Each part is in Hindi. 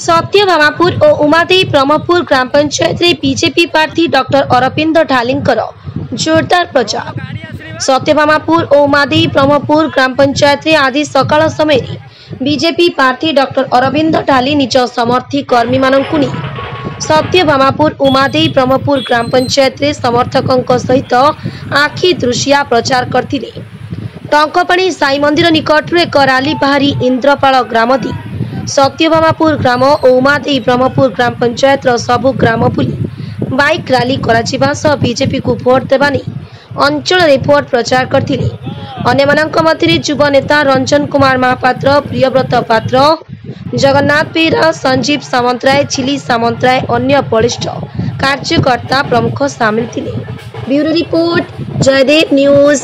सत्यभामापुर और उमादेवी ब्रह्मपुर ग्राम पंचायत रे बीजेपी प्रार्थी डॉक्टर अरविंद ढालींकर जोरदार प्रचार। सत्यभामापुर और उमादेवी ब्रह्मपुर ग्राम पंचायत रे आदि सकाळ समय बीजेपी प्रार्थी डॉक्टर अरविंद ढाली निज समर्थी कर्मी मानकु नि सत्यभामापुर उमादेवी ब्रह्मपुर ग्राम पंचायत रे समर्थकों सहित आखि दृश्या प्रचार करथिले। टंकपाणी साई मंदिर निकट एक रैली बाहरी इंद्रपाल ग्राम दी सत्यभामापुर ग्राम और उमादेवी ब्रह्मपुर ग्राम पंचायत सबु ग्राम बुली बाइक रैली कराजिबा सह बीजेपी को भोट देबा नै अंचल रे भोट प्रचार करथिले। अन्यमानक मध्यरे युवा नेता रंजन कुमार महापात्र, प्रियव्रत पात्र, जगन्नाथ बेरा, संजीव सामंतराय, चिली सामंतराय, अन्य वरिष्ठ कार्यकर्ता प्रमुख शामिल थिले। Bureau report, Jaydev news.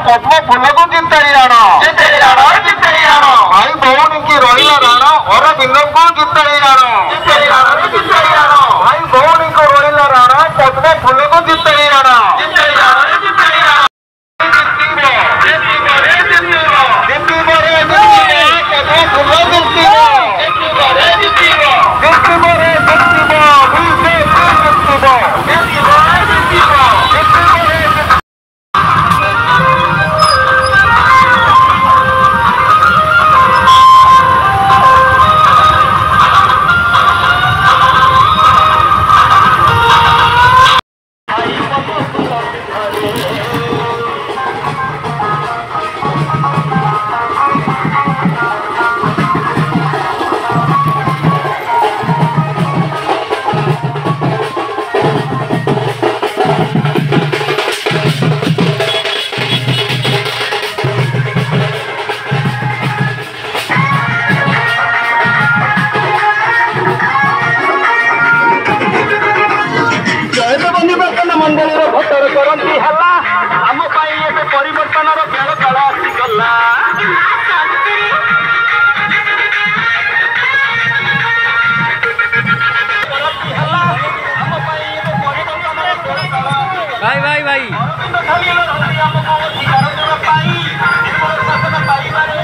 पद्म फूल को जिताई राणा भाई भौणी की रही राणा अरविंद को जिताई राणा भाई भौणी को रही राणा पद्म फूल को जिताई राणा मंडल भोटर करती हला आम परिवर्तन बेल काल आसीगला भाई भाई भाई शासन पाइबारे